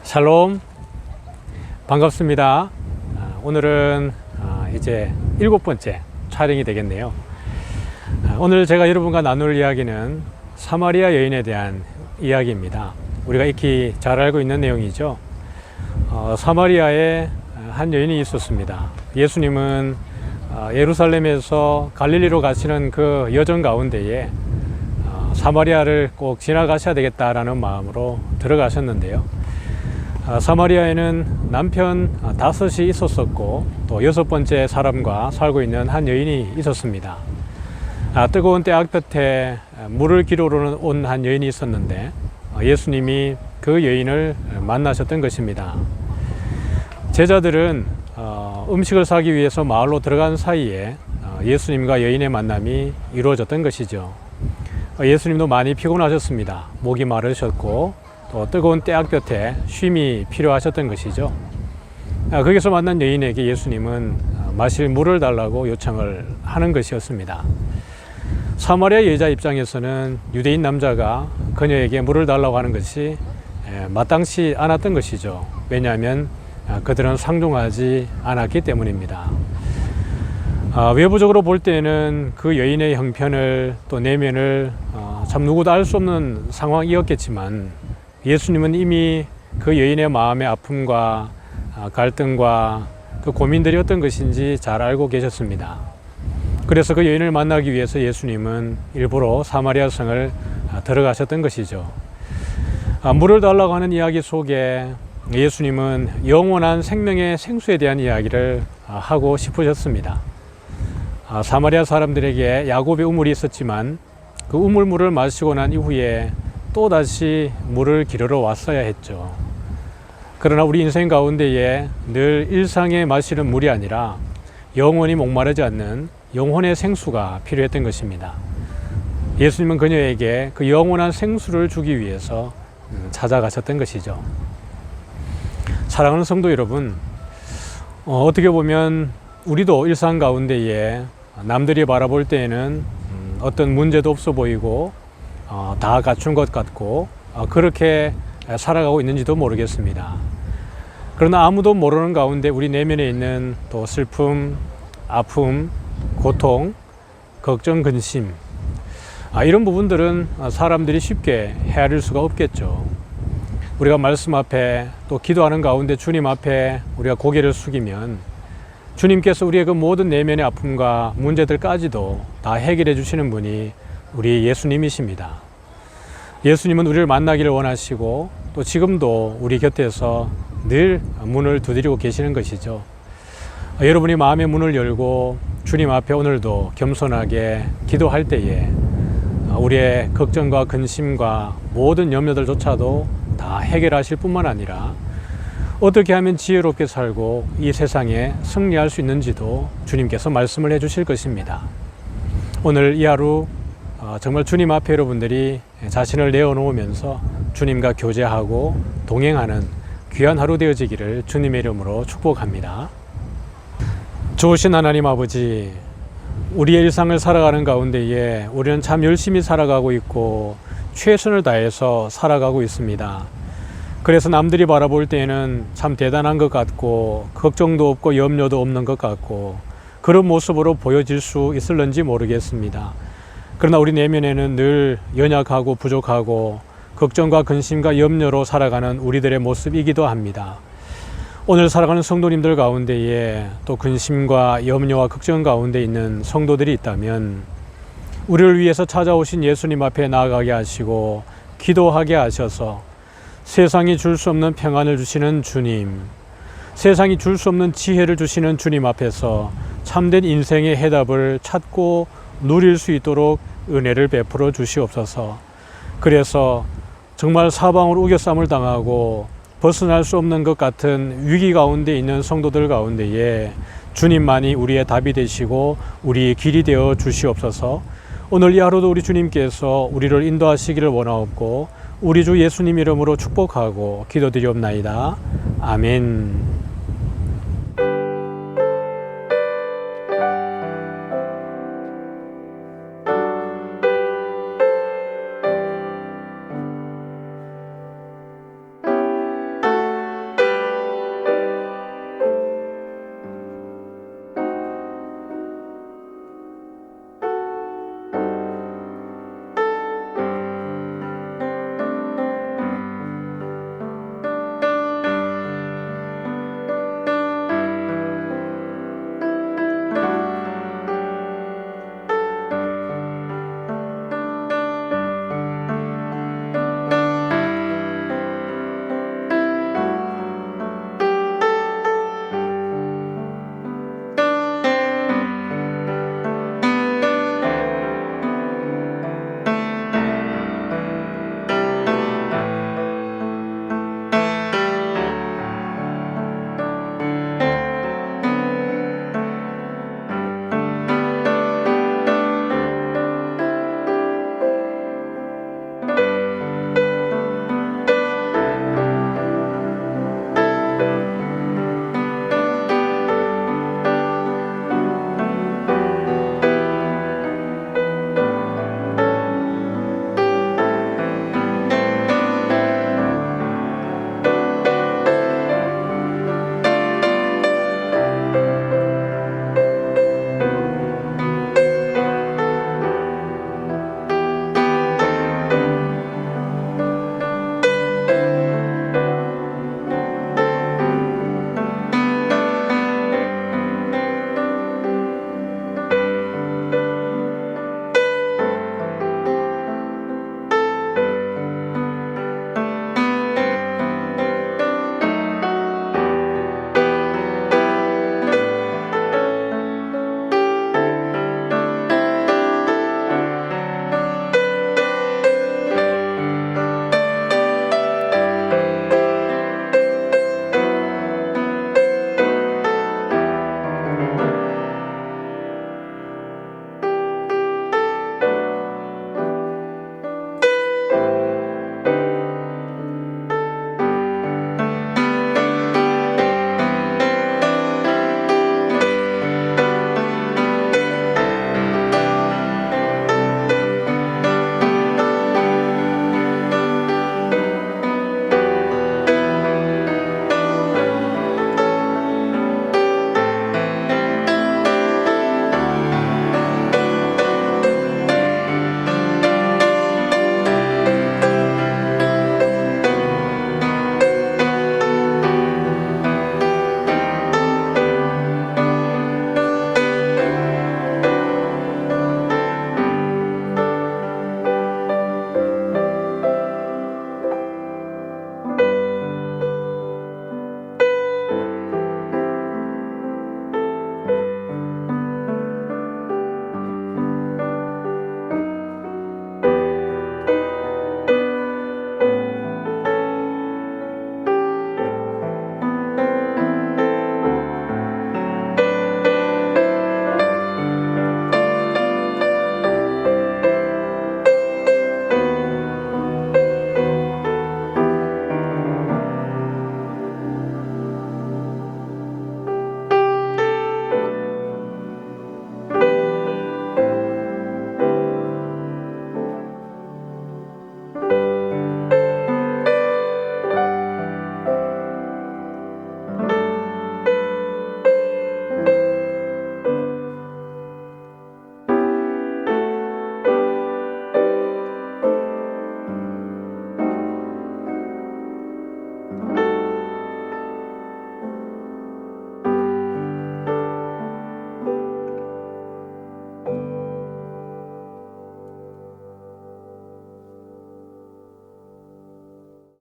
샬롬, 반갑습니다. 오늘은 이제 7번째 촬영이 되겠네요. 오늘 제가 여러분과 나눌 이야기는 사마리아 여인에 대한 이야기입니다. 우리가 익히 잘 알고 있는 내용이죠. 사마리아에 한 여인이 있었습니다. 예수님은 예루살렘에서 갈릴리로 가시는 그 여정 가운데에 사마리아를 꼭 지나가셔야 되겠다라는 마음으로 들어가셨는데요. 사마리아에는 남편 5이 있었었고 또 6번째 사람과 살고 있는 한 여인이 있었습니다. 뜨거운 때악볕에 물을 기르러 온 한 여인이 있었는데 예수님이 그 여인을 만나셨던 것입니다. 제자들은 음식을 사기 위해서 마을로 들어간 사이에 예수님과 여인의 만남이 이루어졌던 것이죠. 예수님도 많이 피곤하셨습니다. 목이 마르셨고 또 뜨거운 때악볕에 쉼이 필요하셨던 것이죠. 거기서 만난 여인에게 예수님은 마실 물을 달라고 요청을 하는 것이었습니다. 사마리아 여자 입장에서는 유대인 남자가 그녀에게 물을 달라고 하는 것이 마땅치 않았던 것이죠. 왜냐하면 그들은 상종하지 않았기 때문입니다. 외부적으로 볼 때는 그 여인의 형편을 또 내면을 참 누구도 알 수 없는 상황이었겠지만 예수님은 이미 그 여인의 마음의 아픔과 갈등과 그 고민들이 어떤 것인지 잘 알고 계셨습니다. 그래서 그 여인을 만나기 위해서 예수님은 일부러 사마리아 성을 들어가셨던 것이죠. 물을 달라고 하는 이야기 속에 예수님은 영원한 생명의 생수에 대한 이야기를 하고 싶으셨습니다. 사마리아 사람들에게 야곱의 우물이 있었지만 그 우물물을 마시고 난 이후에 또다시 물을 기르러 왔어야 했죠. 그러나 우리 인생 가운데에 늘 일상에 마시는 물이 아니라 영원히 목마르지 않는 영혼의 생수가 필요했던 것입니다. 예수님은 그녀에게 그 영원한 생수를 주기 위해서 찾아가셨던 것이죠. 사랑하는 성도 여러분, 어떻게 보면 우리도 일상 가운데에 남들이 바라볼 때에는 어떤 문제도 없어 보이고 다 갖춘 것 같고 그렇게 살아가고 있는지도 모르겠습니다. 그러나 아무도 모르는 가운데 우리 내면에 있는 또 슬픔, 아픔, 고통, 걱정, 근심 이런 부분들은 사람들이 쉽게 헤아릴 수가 없겠죠. 우리가 말씀 앞에 또 기도하는 가운데 주님 앞에 우리가 고개를 숙이면 주님께서 우리의 그 모든 내면의 아픔과 문제들까지도 다 해결해 주시는 분이 우리 예수님이십니다. 예수님은 우리를 만나기를 원하시고 또 지금도 우리 곁에서 늘 문을 두드리고 계시는 것이죠. 여러분이 마음의 문을 열고 주님 앞에 오늘도 겸손하게 기도할 때에 우리의 걱정과 근심과 모든 염려들조차도 다 해결하실 뿐만 아니라 어떻게 하면 지혜롭게 살고 이 세상에 승리할 수 있는지도 주님께서 말씀을 해 주실 것입니다. 오늘 이 하루 정말 주님 앞에 여러분들이 자신을 내어놓으면서 주님과 교제하고 동행하는 귀한 하루 되어지기를 주님의 이름으로 축복합니다. 좋으신 하나님 아버지, 우리의 일상을 살아가는 가운데에 우리는 참 열심히 살아가고 있고 최선을 다해서 살아가고 있습니다. 그래서 남들이 바라볼 때에는 참 대단한 것 같고 걱정도 없고 염려도 없는 것 같고 그런 모습으로 보여질 수 있을는지 모르겠습니다. 그러나 우리 내면에는 늘 연약하고 부족하고 걱정과 근심과 염려로 살아가는 우리들의 모습이기도 합니다. 오늘 살아가는 성도님들 가운데에 또 근심과 염려와 걱정 가운데 있는 성도들이 있다면 우리를 위해서 찾아오신 예수님 앞에 나아가게 하시고 기도하게 하셔서 세상이 줄 수 없는 평안을 주시는 주님, 세상이 줄 수 없는 지혜를 주시는 주님 앞에서 참된 인생의 해답을 찾고 누릴 수 있도록 은혜를 베풀어 주시옵소서. 그래서 정말 사방으로 우겨쌈을 당하고 벗어날 수 없는 것 같은 위기 가운데 있는 성도들 가운데에 주님만이 우리의 답이 되시고 우리의 길이 되어 주시옵소서. 오늘 이 하루도 우리 주님께서 우리를 인도하시기를 원하옵고 우리 주 예수님 이름으로 축복하고 기도드리옵나이다. 아멘.